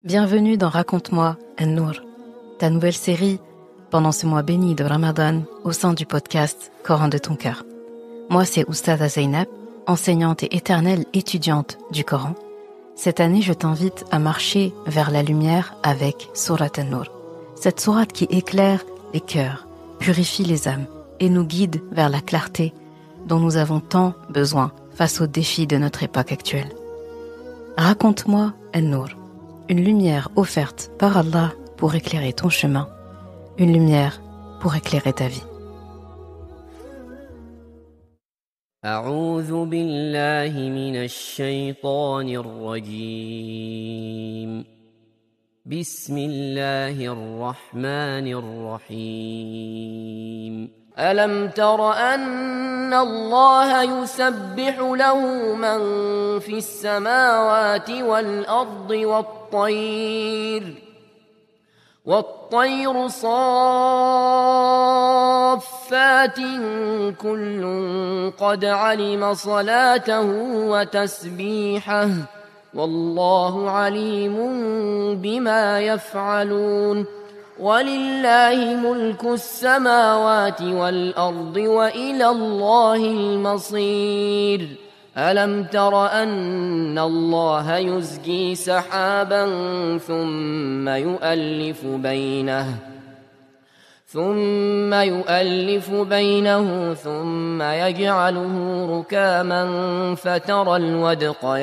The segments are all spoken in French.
Bienvenue dans Raconte-moi An-Nour, ta nouvelle série pendant ce mois béni de Ramadan au sein du podcast Coran de ton cœur. Moi, c'est Oustada Zainab, enseignante et éternelle étudiante du Coran. Cette année, je t'invite à marcher vers la lumière avec Sourate An-Nour. Cette sourate qui éclaire les cœurs, purifie les âmes et nous guide vers la clarté dont nous avons tant besoin face aux défis de notre époque actuelle. Raconte-moi An-Nour, une lumière offerte par Allah pour éclairer ton chemin, une lumière pour éclairer ta vie. أعوذ بالله من الشيطان الرجيم بسم الله الرحمن الرحيم ألم تر أن الله يسبح له من في السماوات والأرض والطير صافات كل قد علم صلاته وتسبيحه والله عليم بما يفعلون ولله ملك السماوات والأرض وإلى الله المصير ألم تر أن الله يزجي سحابا ثم يؤلف بينه ثم يجعله ركاما فترى الودق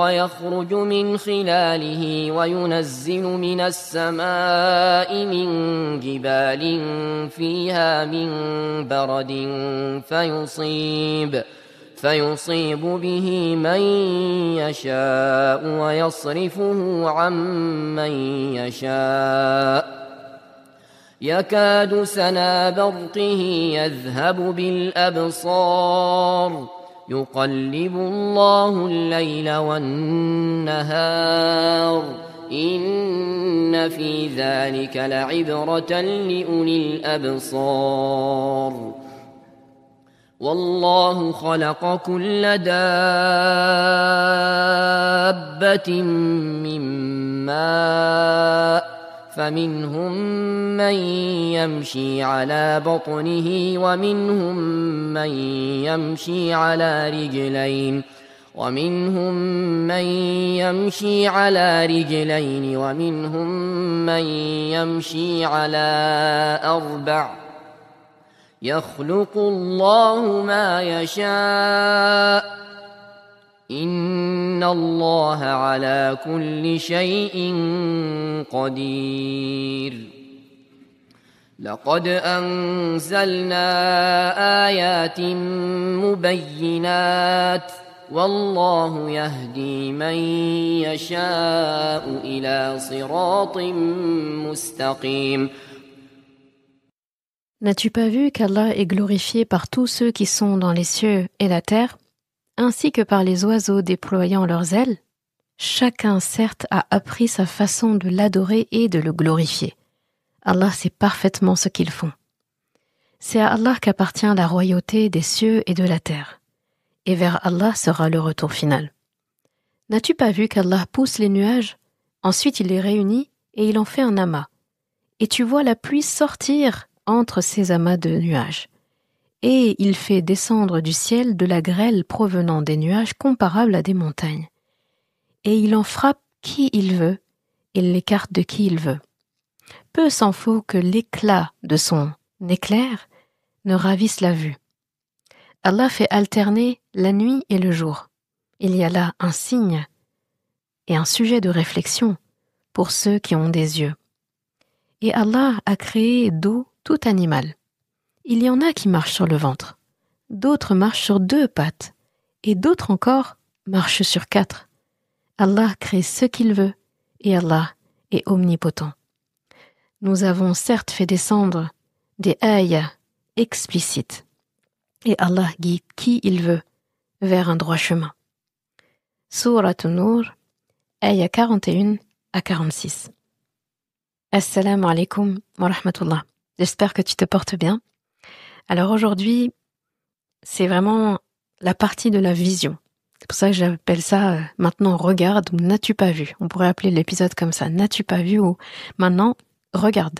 يخرج من خلاله وينزل من السماء من جبال فيها من برد فيصيب به من يشاء ويصرفه عن من يشاء يكاد سنا برقه يذهب بالأبصار يقلب الله الليل والنهار إن في ذلك لعبرة لأولي الأبصار والله خلق كل دابة من ماء فمنهم من يمشي على بطنه ومنهم من يمشي على رجلين ومنهم من يمشي على أربع يخلق الله ما يشاء إن الله على كل شيء قدير لقد أنزلنا آيات مبينات والله يهدي من يشاء إلى صراط مستقيم. N'as-tu pas vu qu'Allah est glorifié par tous ceux qui sont dans les cieux et la terre, ainsi que par les oiseaux déployant leurs ailes? Chacun, certes, a appris sa façon de l'adorer et de le glorifier. Allah sait parfaitement ce qu'ils font. C'est à Allah qu'appartient la royauté des cieux et de la terre. Et vers Allah sera le retour final. N'as-tu pas vu qu'Allah pousse les nuages, ensuite il les réunit et il en fait un amas. Et tu vois la pluie sortir entre ces amas de nuages. Et il fait descendre du ciel de la grêle provenant des nuages comparables à des montagnes. Et il en frappe qui il veut, et l'écarte de qui il veut. Peu s'en faut que l'éclat de son éclair ne ravisse la vue. Allah fait alterner la nuit et le jour. Il y a là un signe et un sujet de réflexion pour ceux qui ont des yeux. Et Allah a créé d'eau tout animal. Il y en a qui marchent sur le ventre, d'autres marchent sur 2 pattes, et d'autres encore marchent sur 4. Allah crée ce qu'il veut, et Allah est omnipotent. Nous avons certes fait descendre des ayats explicites, et Allah guide qui il veut vers un droit chemin. Sourate An-Nour, ayat 41 à 46. Assalamu alaikum wa rahmatullah. J'espère que tu te portes bien. Alors aujourd'hui, c'est vraiment la partie de la vision. C'est pour ça que j'appelle ça maintenant regarde ou n'as-tu pas vu. On pourrait appeler l'épisode comme ça, n'as-tu pas vu ou maintenant regarde.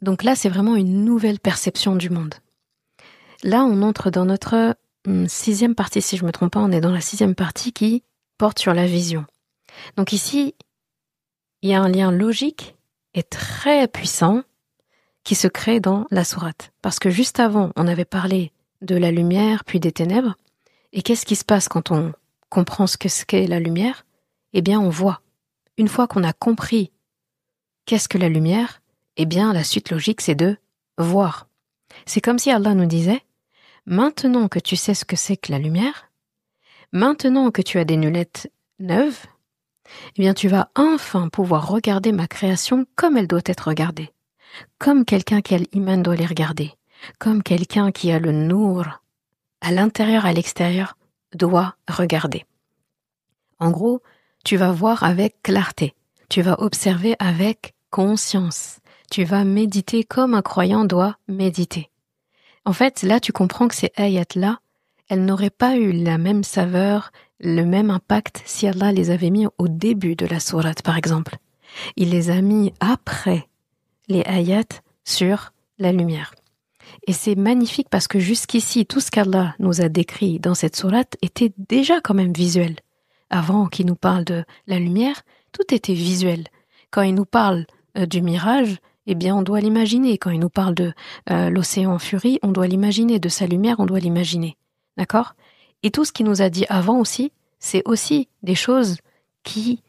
Donc là, c'est vraiment une nouvelle perception du monde. Là, on entre dans notre 6e partie, si je ne me trompe pas, on est dans la 6e partie qui porte sur la vision. Donc ici, il y a un lien logique et très puissant qui se crée dans la sourate. Parce que juste avant, on avait parlé de la lumière puis des ténèbres. Et qu'est-ce qui se passe quand on comprend ce qu'est la lumière? Eh bien, on voit. Une fois qu'on a compris qu'est-ce que la lumière, eh bien, la suite logique, c'est de voir. C'est comme si Allah nous disait, maintenant que tu sais ce que c'est que la lumière, maintenant que tu as des lunettes neuves, eh bien, tu vas enfin pouvoir regarder ma création comme elle doit être regardée. Comme quelqu'un qui a l'iman doit les regarder. Comme quelqu'un qui a le nour à l'intérieur, à l'extérieur, doit regarder. En gros, tu vas voir avec clarté. Tu vas observer avec conscience. Tu vas méditer comme un croyant doit méditer. En fait, là, tu comprends que ces ayats-là, elles n'auraient pas eu la même saveur, le même impact si Allah les avait mis au début de la sourate, par exemple. Il les a mis après les ayats sur la lumière. Et c'est magnifique parce que jusqu'ici, tout ce qu'Allah nous a décrit dans cette sourate était déjà quand même visuel. Avant qu'il nous parle de la lumière, tout était visuel. Quand il nous parle du mirage, eh bien on doit l'imaginer. Quand il nous parle de l'océan en furie, on doit l'imaginer. De sa lumière, on doit l'imaginer. D'accord ? Et tout ce qu'il nous a dit avant aussi, c'est aussi des choses qui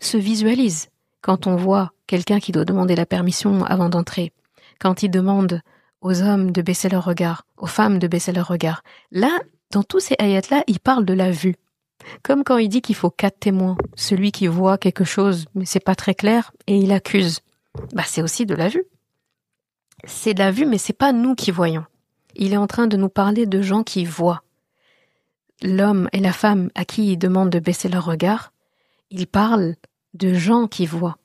se visualisent. Quand on voit quelqu'un qui doit demander la permission avant d'entrer, quand il demande aux hommes de baisser leur regard, aux femmes de baisser leur regard. Là, dans tous ces ayats-là, il parle de la vue. Comme quand il dit qu'il faut 4 témoins. Celui qui voit quelque chose, mais c'est pas très clair, et il accuse. C'est aussi de la vue. C'est de la vue, mais c'est pas nous qui voyons. Il est en train de nous parler de gens qui voient. L'homme et la femme à qui il demande de baisser leur regard, il parle de gens qui voient.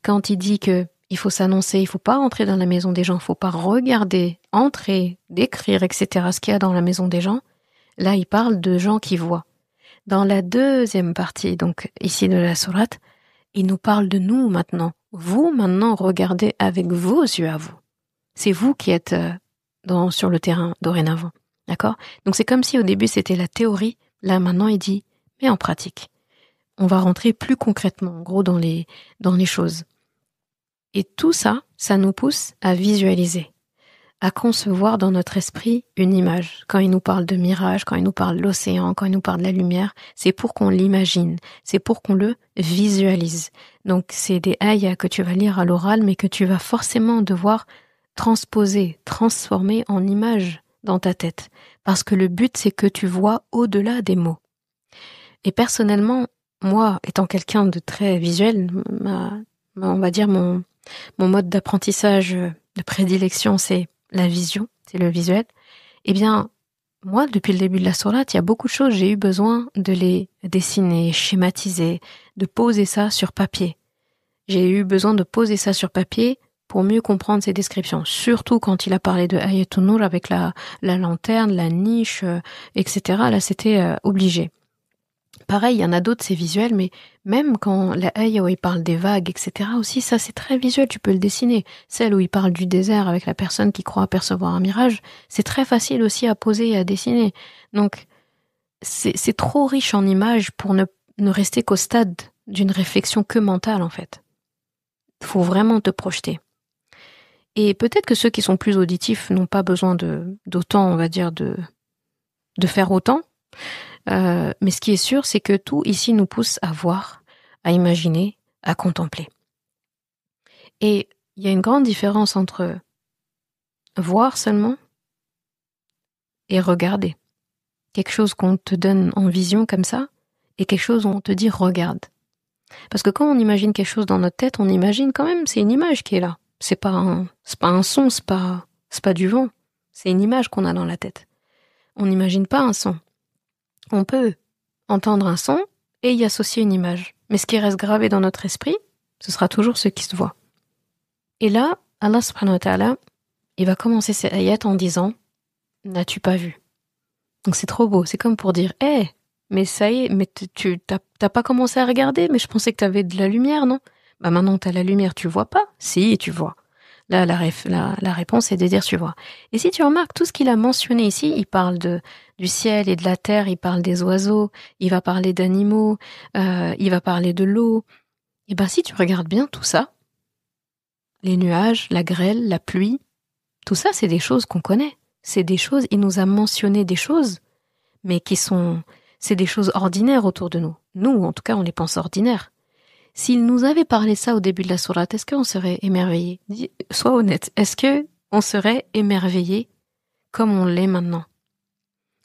Quand il dit que il faut s'annoncer, il faut pas entrer dans la maison des gens, il faut pas regarder, entrer, décrire, etc. ce qu'il y a dans la maison des gens. Là, il parle de gens qui voient. Dans la 2e partie, donc ici de la sourate, il nous parle de nous maintenant. Vous, maintenant, regardez avec vos yeux à vous. C'est vous qui êtes sur le terrain dorénavant. D'accord ? Donc c'est comme si au début c'était la théorie. Là, maintenant, il dit, mais en pratique. On va rentrer plus concrètement, en gros, dans les choses. Et tout ça, ça nous pousse à visualiser, à concevoir dans notre esprit une image. Quand il nous parle de mirage, quand il nous parle de l'océan, quand il nous parle de la lumière, c'est pour qu'on l'imagine, c'est pour qu'on le visualise. Donc c'est des ayats que tu vas lire à l'oral, mais que tu vas forcément devoir transposer, transformer en image dans ta tête. Parce que le but, c'est que tu vois au-delà des mots. Et personnellement, moi, étant quelqu'un de très visuel, on va dire mon mode d'apprentissage de prédilection, c'est la vision, c'est le visuel. Eh bien, moi, depuis le début de la sourate, il y a beaucoup de choses, j'ai eu besoin de les dessiner, schématiser, de poser ça sur papier. J'ai eu besoin de poser ça sur papier pour mieux comprendre ces descriptions. Surtout quand il a parlé de Ayatun Nur avec la lanterne, la niche, etc. Là, c'était obligé. Pareil, il y en a d'autres, c'est visuel, mais même quand la ayah où il parle des vagues, etc. aussi, ça c'est très visuel, tu peux le dessiner. Celle où il parle du désert avec la personne qui croit apercevoir un mirage, c'est très facile aussi à poser et à dessiner. Donc, c'est trop riche en images pour ne rester qu'au stade d'une réflexion que mentale, en fait. Il faut vraiment te projeter. Et peut-être que ceux qui sont plus auditifs n'ont pas besoin d'autant, on va dire, de faire autant. Mais ce qui est sûr, c'est que tout ici nous pousse à voir, à imaginer, à contempler. Et il y a une grande différence entre voir seulement et regarder. Quelque chose qu'on te donne en vision comme ça, et quelque chose où on te dit regarde. Parce que quand on imagine quelque chose dans notre tête, on imagine quand même, c'est une image qui est là. C'est pas un son, c'est pas du vent. C'est une image qu'on a dans la tête. On n'imagine pas un son. On peut entendre un son et y associer une image. Mais ce qui reste gravé dans notre esprit, ce sera toujours ce qui se voit. Et là, Allah subhanahu wa ta'ala, il va commencer ces ayats en disant « N'as-tu pas vu ?» Donc c'est trop beau, c'est comme pour dire « Hé, mais ça y est, mais t'as pas commencé à regarder, mais je pensais que t'avais de la lumière, non? Bah maintenant t'as la lumière, tu vois pas? Si, tu vois. Là, la réponse est de dire tu vois. Et si tu remarques, tout ce qu'il a mentionné ici, il parle du ciel et de la terre, il parle des oiseaux, il va parler d'animaux, il va parler de l'eau. Et ben si tu regardes bien tout ça, les nuages, la grêle, la pluie, tout ça, c'est des choses qu'on connaît. C'est des choses, il nous a mentionné des choses, mais c'est des choses ordinaires autour de nous. Nous, en tout cas, on les pense ordinaires. S'il nous avait parlé ça au début de la sourate, est-ce qu'on serait émerveillé? Sois honnête, est-ce que on serait émerveillé comme on l'est maintenant?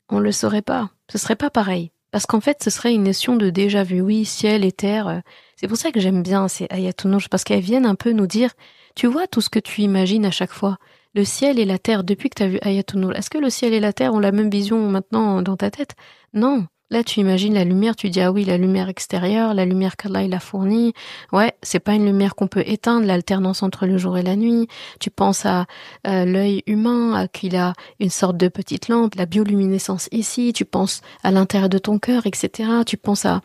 On le saurait pas. Ce serait pas pareil. Parce qu'en fait, ce serait une notion de déjà vu. Oui, ciel et terre. C'est pour ça que j'aime bien ces ayatounouj, parce qu'elles viennent un peu nous dire, tu vois tout ce que tu imagines à chaque fois. Le ciel et la terre, depuis que tu as vu ayatounouj, est-ce que le ciel et la terre ont la même vision maintenant dans ta tête? Non. Là, tu imagines la lumière, tu dis, ah oui, la lumière extérieure, la lumière qu'Allah il a fournie. Ouais, c'est pas une lumière qu'on peut éteindre, l'alternance entre le jour et la nuit. Tu penses à l'œil humain, qu'il a une sorte de petite lampe, la bioluminescence ici, tu penses à l'intérieur de ton cœur, etc. Tu penses à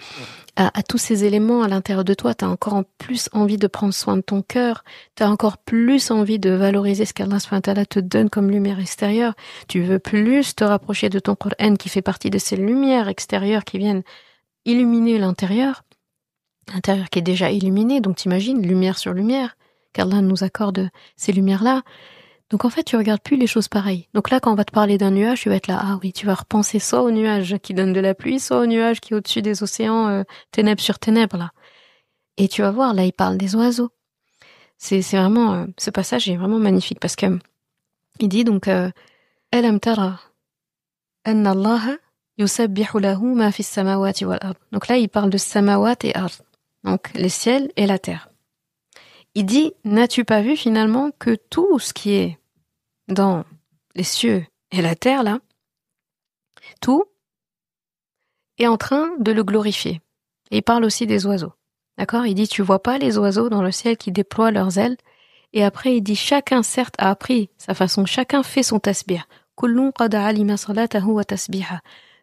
tous ces éléments à l'intérieur de toi, tu as encore plus envie de prendre soin de ton cœur, tu as encore plus envie de valoriser ce qu'Allah SWT te donne comme lumière extérieure, tu veux plus te rapprocher de ton Coran qui fait partie de ces lumières extérieures qui viennent illuminer l'intérieur qui est déjà illuminé, donc t'imagines, lumière sur lumière, qu'Allah nous accorde ces lumières-là. Donc en fait, tu regardes plus les choses pareilles. Donc là, quand on va te parler d'un nuage, tu vas être là, ah oui, tu vas repenser soit au nuage qui donne de la pluie, soit au nuage qui est au-dessus des océans, ténèbres sur ténèbres, là. Et tu vas voir, là, il parle des oiseaux. C'est vraiment, ce passage est vraiment magnifique parce que il dit donc, Alam tara anna Allah yusabbihu lahu ma fi samawati wal ard. Donc là, il parle de samawat et ard. Donc les ciels et la terre. Il dit, n'as-tu pas vu finalement que tout ce qui est dans les cieux et la terre, là, tout est en train de le glorifier. Et il parle aussi des oiseaux. D'accord? Il dit, tu vois pas les oiseaux dans le ciel qui déploient leurs ailes? Et après, il dit, chacun, certes, a appris sa façon, chacun fait son tasbih. Kullun qad alima salatahu wa tasbiha.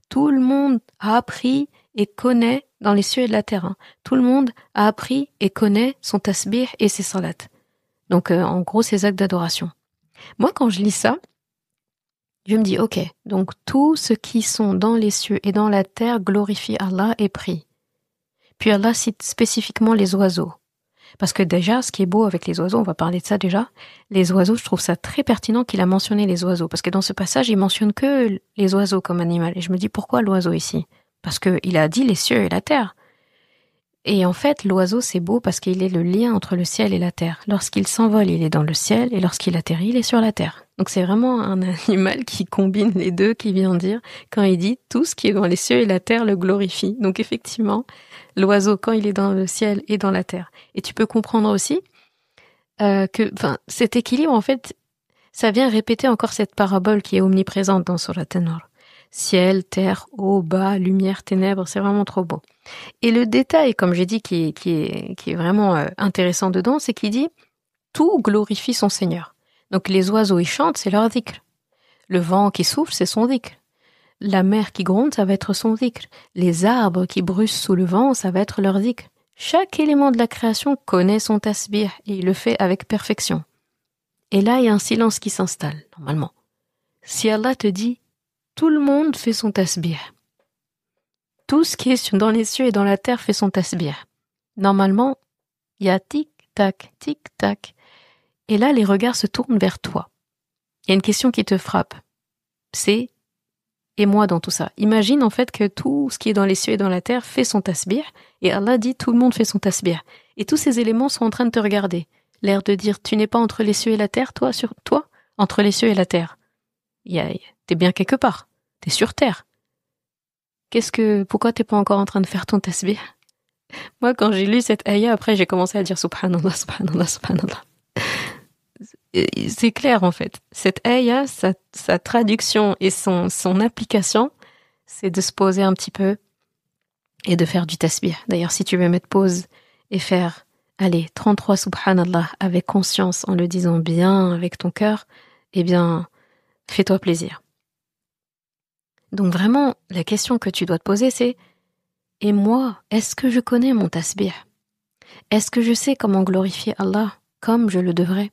Tout le monde a appris et connaît dans les cieux et de la terre. Hein. Tout le monde a appris et connaît son tasbih et ses salats. Donc, en gros, ses actes d'adoration. Moi, quand je lis ça, je me dis, ok, donc tous ceux qui sont dans les cieux et dans la terre glorifient Allah et prient. Puis Allah cite spécifiquement les oiseaux. Parce que déjà, ce qui est beau avec les oiseaux, on va parler de ça déjà, les oiseaux, je trouve ça très pertinent qu'il a mentionné les oiseaux. Parce que dans ce passage, il mentionne que les oiseaux comme animal. Et je me dis, pourquoi l'oiseau ici? Parce qu'il a dit les cieux et la terre. Et en fait, l'oiseau, c'est beau parce qu'il est le lien entre le ciel et la terre. Lorsqu'il s'envole, il est dans le ciel, et lorsqu'il atterrit, il est sur la terre. Donc c'est vraiment un animal qui combine les deux, qui vient dire, quand il dit, tout ce qui est dans les cieux et la terre le glorifie. Donc effectivement, l'oiseau, quand il est dans le ciel et dans la terre. Et tu peux comprendre aussi que cet équilibre, en fait, ça vient répéter encore cette parabole qui est omniprésente dans Surat An-Nur. Ciel, terre, eau, bas, lumière, ténèbres, c'est vraiment trop beau. Et le détail, comme j'ai dit, qui est vraiment intéressant dedans, c'est qu'il dit tout glorifie son Seigneur. Donc les oiseaux, ils chantent, c'est leur dhikr. Le vent qui souffle, c'est son dhikr. La mer qui gronde, ça va être son dhikr. Les arbres qui bruissent sous le vent, ça va être leur dhikr. Chaque élément de la création connaît son tasbih et il le fait avec perfection. Et là, il y a un silence qui s'installe, normalement. Si Allah te dit, tout le monde fait son tasbih. Tout ce qui est dans les cieux et dans la terre fait son tasbih. Normalement, il y a tic-tac, tic-tac. Et là, les regards se tournent vers toi. Il y a une question qui te frappe. C'est « et moi dans tout ça ?» Imagine en fait que tout ce qui est dans les cieux et dans la terre fait son tasbih. Et Allah dit « tout le monde fait son tasbih ». Et tous ces éléments sont en train de te regarder. L'air de dire « tu n'es pas entre les cieux et la terre, toi, sur toi ?» Entre les cieux et la terre. T'es bien quelque part. T'es sur terre. Pourquoi t'es pas encore en train de faire ton tasbih? Moi, quand j'ai lu cette ayah, après, j'ai commencé à dire subhanallah, subhanallah, subhanallah. C'est clair, en fait. Cette ayah, sa traduction et son application, c'est de se poser un petit peu et de faire du tasbih. D'ailleurs, si tu veux mettre pause et faire, 33 subhanallah avec conscience, en le disant bien avec ton cœur, eh bien, fais-toi plaisir. Donc vraiment, la question que tu dois te poser, c'est Et moi, est-ce que je connais mon tasbih? Est-ce que je sais comment glorifier Allah comme je le devrais?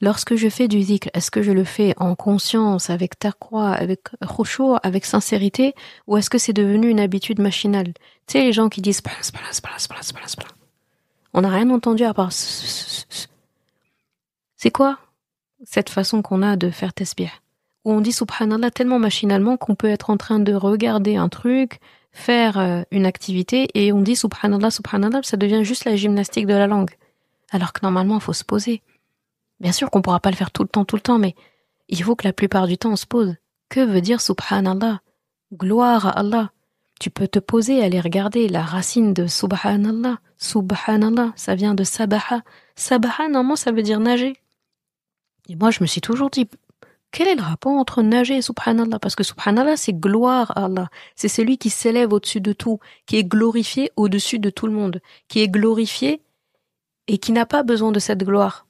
Lorsque je fais du dhikr, est-ce que je le fais en conscience, avec taqwa, avec khushu', avec sincérité, ou est-ce que c'est devenu une habitude machinale? Tu sais, les gens qui disent on n'a rien entendu à part c'est quoi cette façon qu'on a de faire tasbih? Où on dit subhanallah tellement machinalement qu'on peut être en train de regarder un truc, faire une activité, et on dit subhanallah, subhanallah, ça devient juste la gymnastique de la langue. Alors que normalement, il faut se poser. Bien sûr qu'on ne pourra pas le faire tout le temps, mais il faut que la plupart du temps, on se pose. Que veut dire subhanallah? Gloire à Allah. Tu peux te poser, aller regarder la racine de subhanallah. Subhanallah, ça vient de sabaha. Sabaha, normalement, ça veut dire nager. Et moi, je me suis toujours dit, quel est le rapport entre nager et subhanallah? Parce que subhanallah, c'est gloire à Allah. C'est celui qui s'élève au-dessus de tout, qui est glorifié au-dessus de tout le monde, qui est glorifié et qui n'a pas besoin de cette gloire.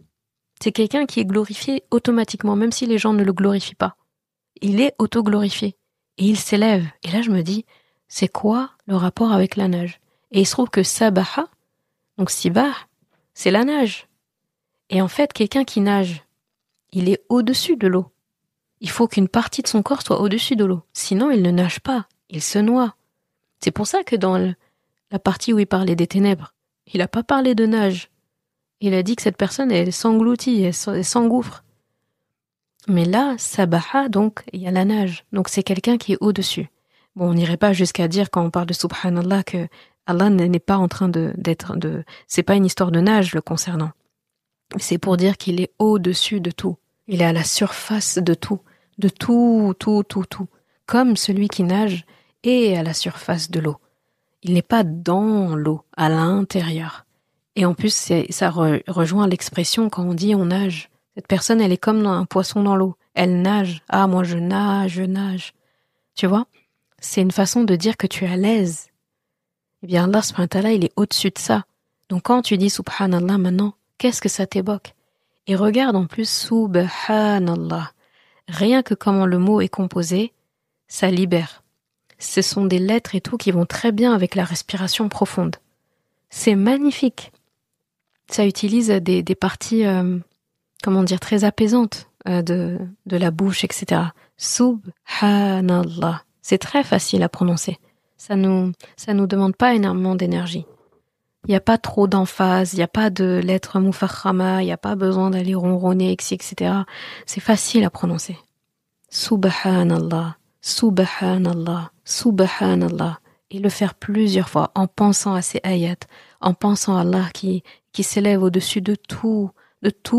C'est quelqu'un qui est glorifié automatiquement, même si les gens ne le glorifient pas. Il est auto-glorifié. Et il s'élève. Et là, je me dis, c'est quoi le rapport avec la nage? Et il se trouve que sabaha, donc sibah, c'est la nage. Et en fait, quelqu'un qui nage, il est au-dessus de l'eau. Il faut qu'une partie de son corps soit au-dessus de l'eau. Sinon, il ne nage pas. Il se noie. C'est pour ça que dans la partie où il parlait des ténèbres, il n'a pas parlé de nage. Il a dit que cette personne, elle s'engloutit, elle s'engouffre. Mais là, sabaha, donc, il y a la nage. Donc, c'est quelqu'un qui est au-dessus. Bon, on n'irait pas jusqu'à dire, quand on parle de subhanallah, que Allah n'est pas en train d'être. C'est pas une histoire de nage le concernant. C'est pour dire qu'il est au-dessus de tout. Il est à la surface de tout. De tout. Comme celui qui nage est à la surface de l'eau. Il n'est pas dans l'eau, à l'intérieur. Et en plus, ça rejoint l'expression quand on dit on nage. Cette personne, elle est comme un poisson dans l'eau. Elle nage. Ah, moi, je nage. Tu vois? C'est une façon de dire que tu es à l'aise. Eh bien, Allah subhanahu wa ta'ala, il est au-dessus de ça. Donc, quand tu dis subhanallah maintenant, qu'est-ce que ça t'évoque? Et regarde en plus subhanallah. Rien que comment le mot est composé, ça libère. Ce sont des lettres et tout qui vont très bien avec la respiration profonde. C'est magnifique. Ça utilise des parties, très apaisantes de la bouche, etc. Subhanallah. C'est très facile à prononcer. Ça nous demande pas énormément d'énergie. Il n'y a pas trop d'emphase, il n'y a pas de lettres mufakhama, il n'y a pas besoin d'aller ronronner, etc. C'est facile à prononcer. Subhanallah, subhanallah, subhanallah. Et le faire plusieurs fois en pensant à ces ayats, en pensant à Allah qui s'élève au-dessus de tout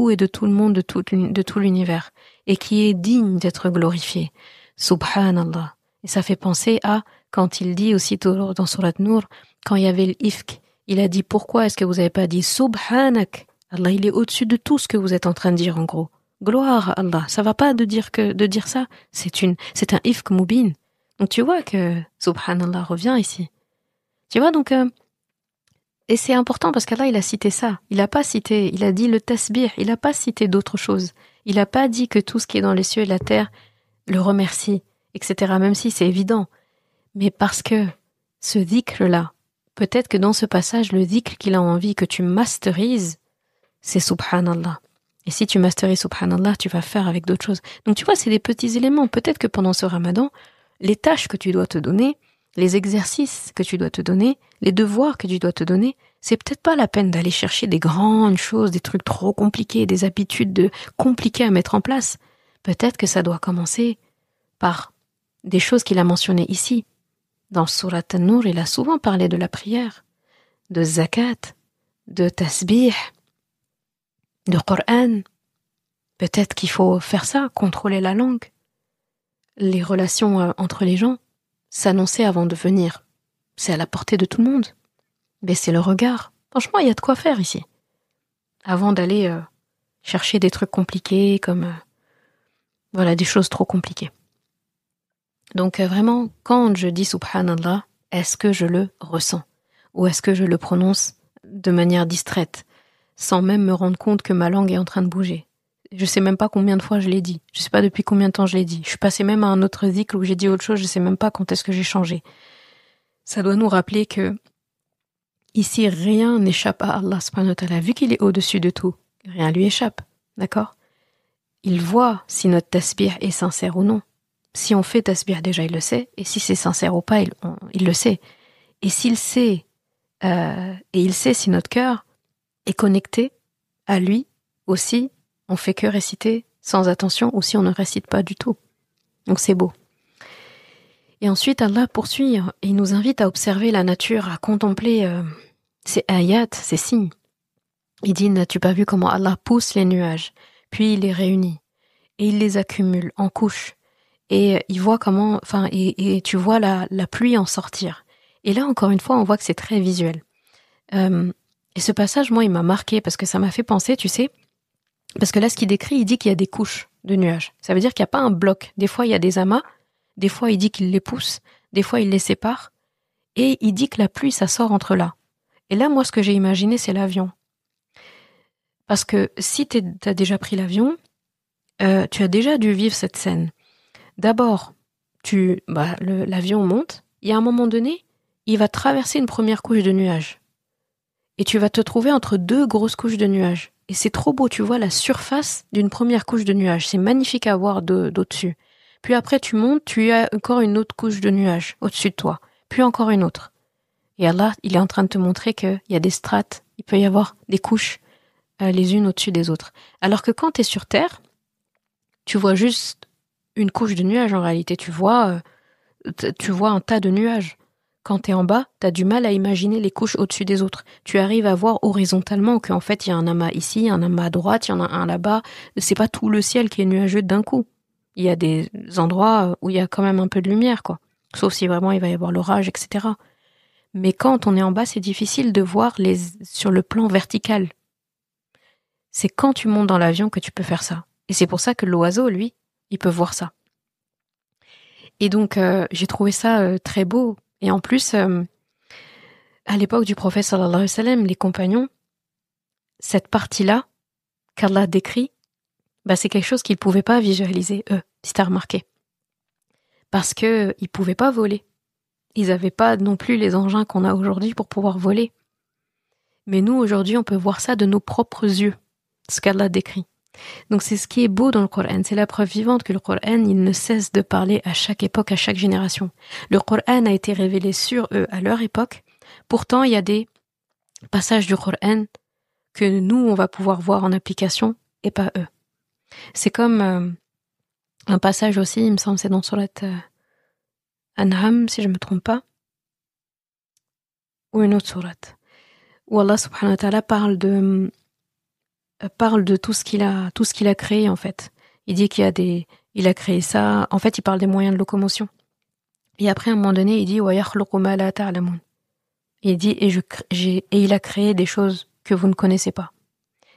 et de tout le monde, de tout l'univers, et qui est digne d'être glorifié. Subhanallah. Et ça fait penser à, quand il dit aussitôt dans Surat Nur, quand il y avait l'ifk, il a dit, pourquoi est-ce que vous n'avez pas dit Subhanak? Allah, il est au-dessus de tout ce que vous êtes en train de dire, en gros. Gloire à Allah. Ça va pas de dire ça. C'est un ifk mubin. Donc tu vois que Subhanallah revient ici. Tu vois, donc, et c'est important parce qu'Allah, il a cité ça. Il a dit le tasbih, il a pas cité d'autres choses. Il a pas dit que tout ce qui est dans les cieux et la terre le remercie, etc. Même si c'est évident. Mais parce que ce dhikr-là, peut-être que dans ce passage, le dhikr qu'il a envie que tu masterises, c'est Subhanallah. Et si tu masterises Subhanallah, tu vas faire avec d'autres choses. Donc tu vois, c'est des petits éléments. Peut-être que pendant ce ramadan, les tâches que tu dois te donner, les exercices que tu dois te donner, les devoirs que tu dois te donner, c'est peut-être pas la peine d'aller chercher des grandes choses, des trucs trop compliqués, des habitudes compliquées à mettre en place. Peut-être que ça doit commencer par des choses qu'il a mentionnées ici. Dans Surat An-Nur, il a souvent parlé de la prière, de zakat, de tasbih, de Qur'an. Peut-être qu'il faut faire ça, contrôler la langue. Les relations entre les gens, s'annoncer avant de venir. C'est à la portée de tout le monde. Baisser le regard. Franchement, il y a de quoi faire ici. Avant d'aller chercher des trucs compliqués comme des choses trop compliquées. Donc vraiment, quand je dis Subhanallah, est-ce que je le ressens? Ou est-ce que je le prononce de manière distraite, sans même me rendre compte que ma langue est en train de bouger? Je sais même pas combien de fois je l'ai dit. Je sais pas depuis combien de temps je l'ai dit. Je suis passée même à un autre dhikr où j'ai dit autre chose, je sais même pas quand est-ce que j'ai changé. ça doit nous rappeler que ici, rien n'échappe à Allah subhanahu wa ta'ala. Vu qu'il est au-dessus de tout, rien lui échappe, d'accord? Il voit si notre tasbih est sincère ou non. Si on fait tasbih, déjà, il le sait. Et si c'est sincère ou pas, il le sait. Et s'il sait, et il sait si notre cœur est connecté à lui aussi, on fait que réciter sans attention, ou si on ne récite pas du tout. Donc c'est beau. Et ensuite, Allah poursuit et il nous invite à observer la nature, à contempler ces ayats, ces signes. Il dit, n'as-tu pas vu comment Allah pousse les nuages, puis il les réunit, et il les accumule en couches, et il voit comment, et tu vois la pluie en sortir. Et là, encore une fois, on voit que c'est très visuel. Et ce passage, moi, il m'a marqué parce que ça m'a fait penser, tu sais, parce que là, ce qu'il décrit, il dit qu'il y a des couches de nuages. Ça veut dire qu'il n'y a pas un bloc. Des fois, il y a des amas, des fois, il dit qu'il les pousse, des fois, il les sépare, et il dit que la pluie, ça sort entre là. Et là, moi, ce que j'ai imaginé, c'est l'avion. Parce que si t'as déjà pris l'avion, tu as déjà dû vivre cette scène. D'abord, l'avion monte, et à un moment donné, il va traverser une première couche de nuages. Et tu vas te trouver entre deux grosses couches de nuages. Et c'est trop beau, tu vois la surface d'une première couche de nuages. C'est magnifique à voir d'au-dessus. Puis après, tu montes, tu as encore une autre couche de nuages au-dessus de toi. Puis encore une autre. Et Allah, il est en train de te montrer qu'il y a des strates, il peut y avoir des couches les unes au-dessus des autres. Alors que quand tu es sur Terre, tu vois juste une couche de nuages en réalité. Tu vois un tas de nuages. Quand tu es en bas, tu as du mal à imaginer les couches au-dessus des autres. Tu arrives à voir horizontalement qu'en fait, il y a un amas ici, un amas à droite, il y en a un là-bas. C'est pas tout le ciel qui est nuageux d'un coup. Il y a des endroits où il y a quand même un peu de lumière, quoi. Sauf si vraiment il va y avoir l'orage, etc. Mais quand on est en bas, c'est difficile de voir sur le plan vertical. C'est quand tu montes dans l'avion que tu peux faire ça. Et c'est pour ça que l'oiseau, lui, il peut voir ça. Et donc, j'ai trouvé ça très beau. Et en plus, à l'époque du prophète sallallahu alayhi wa sallam, les compagnons, cette partie-là qu'Allah décrit, c'est quelque chose qu'ils ne pouvaient pas visualiser, eux, si tu as remarqué. Parce qu'ils ne pouvaient pas voler. Ils n'avaient pas non plus les engins qu'on a aujourd'hui pour pouvoir voler. Mais nous, aujourd'hui, on peut voir ça de nos propres yeux, ce qu'Allah décrit. Donc c'est ce qui est beau dans le Coran, c'est la preuve vivante que le Coran, il ne cesse de parler à chaque époque, à chaque génération. Le Coran a été révélé sur eux à leur époque, pourtant il y a des passages du Coran que nous, on va pouvoir voir en application et pas eux. C'est comme un passage aussi, il me semble, c'est dans Surat An'am, si je ne me trompe pas, ou une autre sourate, où Allah subhanahu wa ta'ala parle de tout ce qu'il a créé, en fait. Il dit il a créé ça. En fait, il parle des moyens de locomotion. Et après, à un moment donné, il dit, wa yakhluqu ma la ta'lamun. Il dit, et il a créé des choses que vous ne connaissez pas.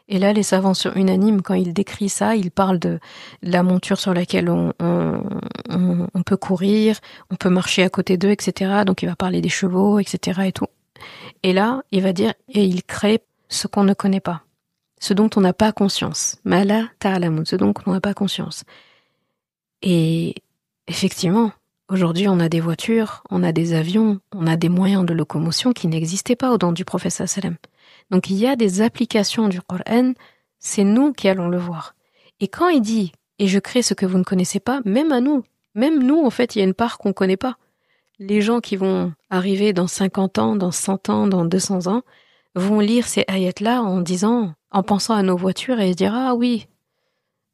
Et là, les savants sont unanimes, quand il décrit ça, il parle de la monture sur laquelle on peut courir, on peut marcher à côté d'eux, etc. Donc, il va parler des chevaux, etc. et tout. Et là, il va dire, et il crée ce qu'on ne connaît pas. Ce dont on n'a pas conscience. Mala ta'lamun, ce dont on n'a pas conscience. Et effectivement, aujourd'hui, on a des voitures, on a des avions, on a des moyens de locomotion qui n'existaient pas au temps du prophète sallam. Donc il y a des applications du Coran, c'est nous qui allons le voir. Et quand il dit « et je crée ce que vous ne connaissez pas », même nous, en fait, il y a une part qu'on ne connaît pas. Les gens qui vont arriver dans 50 ans, dans 100 ans, dans 200 ans, vont lire ces ayats-là en pensant à nos voitures et se dire « Ah oui,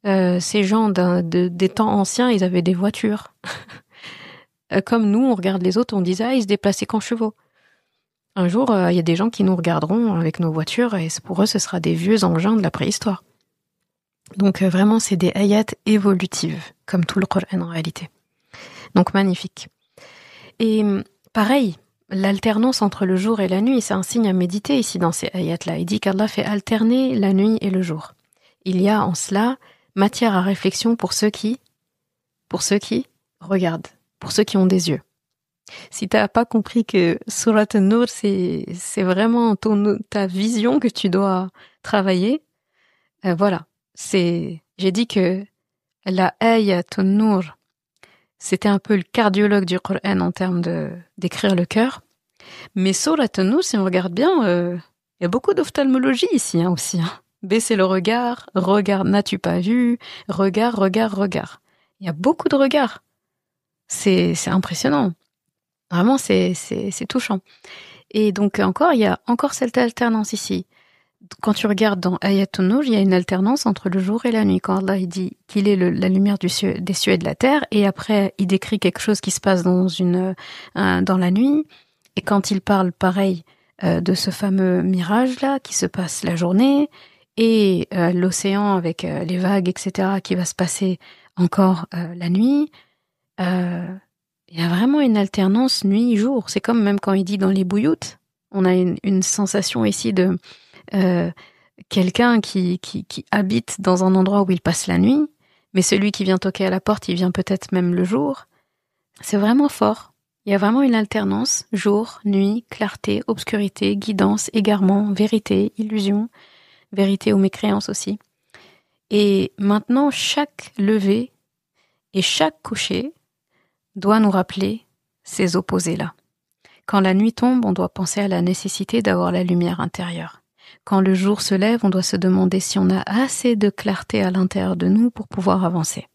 ces gens des temps anciens, ils avaient des voitures. » Comme nous, on regarde les autres, on disait « Ah, ils se déplaçaient qu'en chevaux. » Un jour, il y a des gens qui nous regarderont avec nos voitures et pour eux, ce sera des vieux engins de la préhistoire. Donc vraiment, c'est des ayats évolutives, comme tout le Coran en réalité. Donc magnifique. Et pareil, l'alternance entre le jour et la nuit, c'est un signe à méditer ici dans ces ayats-là. Il dit qu'Allah fait alterner la nuit et le jour. Il y a en cela matière à réflexion pour ceux qui regardent, pour ceux qui ont des yeux. Si t'as pas compris que Surat An-Nur, c'est vraiment ta vision que tu dois travailler, voilà. J'ai dit que la Ayat An-Nur, c'était un peu le cardiologue du Coran en termes d'écrire le cœur. Mais Surat An-Nur, si on regarde bien, il y a beaucoup d'ophtalmologie ici aussi. Baisser le regard, regarde, n'as-tu pas vu, regard, regard, regard. Il y a beaucoup de regards. C'est impressionnant. Vraiment, c'est touchant. Et donc il y a encore cette alternance ici. Quand tu regardes dans Ayatun Nur, il y a une alternance entre le jour et la nuit. Quand Allah il dit qu'il est la lumière des cieux et de la terre, et après il décrit quelque chose qui se passe dans la nuit. Et quand il parle pareil de ce fameux mirage-là qui se passe la journée, et l'océan avec les vagues, etc., qui va se passer encore la nuit, il y a vraiment une alternance nuit-jour. C'est comme même quand il dit dans les bouilloutes, on a une sensation ici de quelqu'un qui habite dans un endroit où il passe la nuit, mais celui qui vient toquer à la porte, il vient peut-être même le jour. C'est vraiment fort. Il y a vraiment une alternance, jour, nuit, clarté, obscurité, guidance, égarement, vérité, illusion, vérité ou mécréance aussi. Et maintenant, chaque lever et chaque coucher doit nous rappeler ces opposés-là. Quand la nuit tombe, on doit penser à la nécessité d'avoir la lumière intérieure. Quand le jour se lève, on doit se demander si on a assez de clarté à l'intérieur de nous pour pouvoir avancer.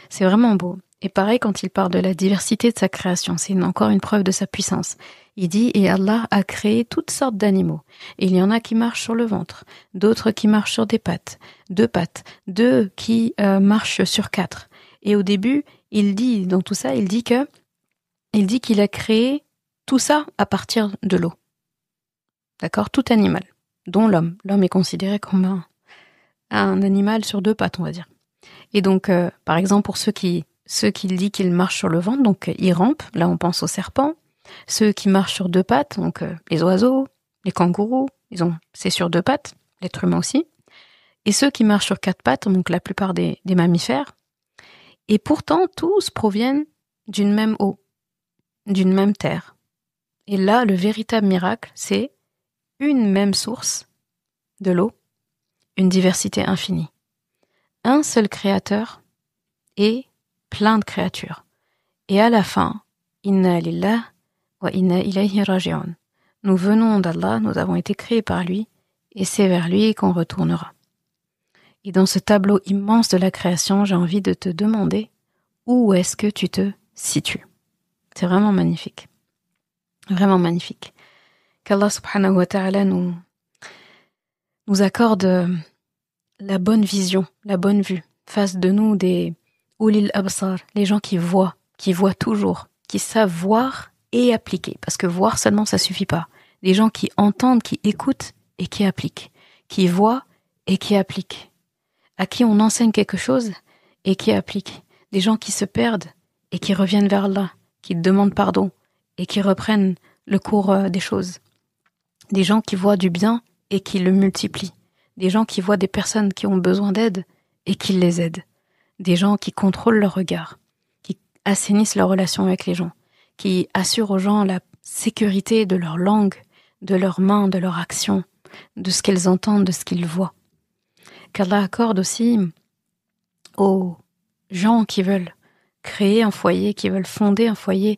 C'est vraiment beau. Et pareil, quand il parle de la diversité de sa création, c'est encore une preuve de sa puissance. Il dit, et Allah a créé toutes sortes d'animaux. Et il y en a qui marchent sur le ventre, d'autres qui marchent sur des pattes, 2 pattes, 2 qui marchent sur 4. Et au début, il dit, dans tout ça, il dit qu'il a créé tout ça à partir de l'eau. D'accord? Tout animal, dont l'homme. L'homme est considéré comme un animal sur 2 pattes, on va dire. Et donc, par exemple, pour ceux qui dit qu'ils marchent sur le ventre, donc ils rampent, là on pense aux serpents. Ceux qui marchent sur 2 pattes, donc les oiseaux, les kangourous, c'est sur 2 pattes, l'être humain aussi. Et ceux qui marchent sur 4 pattes, donc la plupart des mammifères. Et pourtant, tous proviennent d'une même eau, d'une même terre. Et là, le véritable miracle, c'est une même source de l'eau, une diversité infinie. Un seul créateur et plein de créatures. Et à la fin, Inna lillah wa inna ilayhi raji'un. Nous venons d'Allah, nous avons été créés par lui, et c'est vers lui qu'on retournera. Et dans ce tableau immense de la création, j'ai envie de te demander où est-ce que tu te situes. C'est vraiment magnifique. Vraiment magnifique. Qu'Allah subhanahu wa ta'ala nous accorde la bonne vision, la bonne vue. Fasse de nous des ulil absar, les gens qui voient toujours, qui savent voir et appliquer. Parce que voir seulement, ça suffit pas. Des gens qui entendent, qui écoutent et qui appliquent. Qui voient et qui appliquent. À qui on enseigne quelque chose et qui appliquent. Des gens qui se perdent et qui reviennent vers Allah, qui demandent pardon et qui reprennent le cours des choses. Des gens qui voient du bien et qui le multiplient. Des gens qui voient des personnes qui ont besoin d'aide et qui les aident. Des gens qui contrôlent leur regard, qui assainissent leur relation avec les gens, qui assurent aux gens la sécurité de leur langue, de leurs mains, de leur action, de ce qu'elles entendent, de ce qu'ils voient. Qu'Allah accorde aussi aux gens qui veulent créer un foyer, qui veulent fonder un foyer,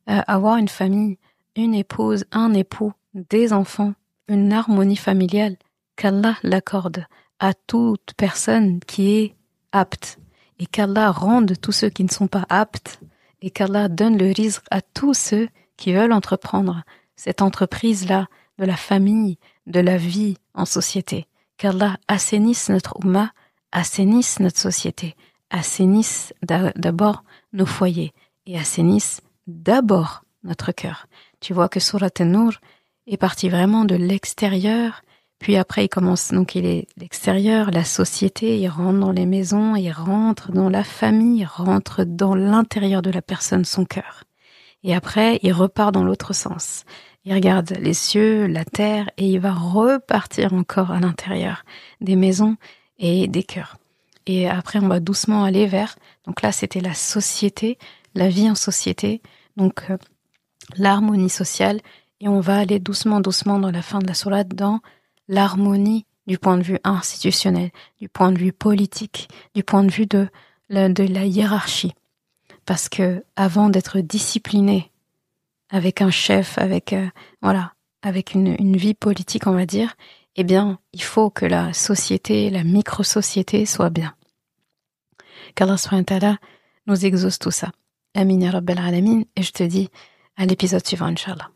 avoir une famille, une épouse, un époux, des enfants, une harmonie familiale, qu'Allah l'accorde à toute personne qui est apte, et qu'Allah rende tous ceux qui ne sont pas aptes, et qu'Allah donne le rizq à tous ceux qui veulent entreprendre cette entreprise-là de la famille, de la vie en société. Qu'Allah assainisse notre ummah, assainisse notre société, assainisse d'abord nos foyers et assainisse d'abord notre cœur. Tu vois que Surat An-Nur est parti vraiment de l'extérieur, puis après il commence, donc il est l'extérieur, la société, il rentre dans les maisons, il rentre dans la famille, il rentre dans l'intérieur de la personne, son cœur. Et après, il repart dans l'autre sens. Il regarde les cieux, la terre, et il va repartir encore à l'intérieur des maisons et des cœurs. Et après, on va doucement aller vers, donc là, c'était la société, la vie en société, donc l'harmonie sociale, et on va aller doucement dans la fin de la sourate dans l'harmonie du point de vue institutionnel, du point de vue politique, du point de vue de la hiérarchie. Parce que avant d'être discipliné avec un chef, avec une vie politique, on va dire, eh bien, il faut que la société, la micro-société soit bien. Qu'Allah subhanahu wa ta'ala nous exauce tout ça. Amin ya Rabbal Alamin. Et je te dis à l'épisode suivant, Inch'Allah.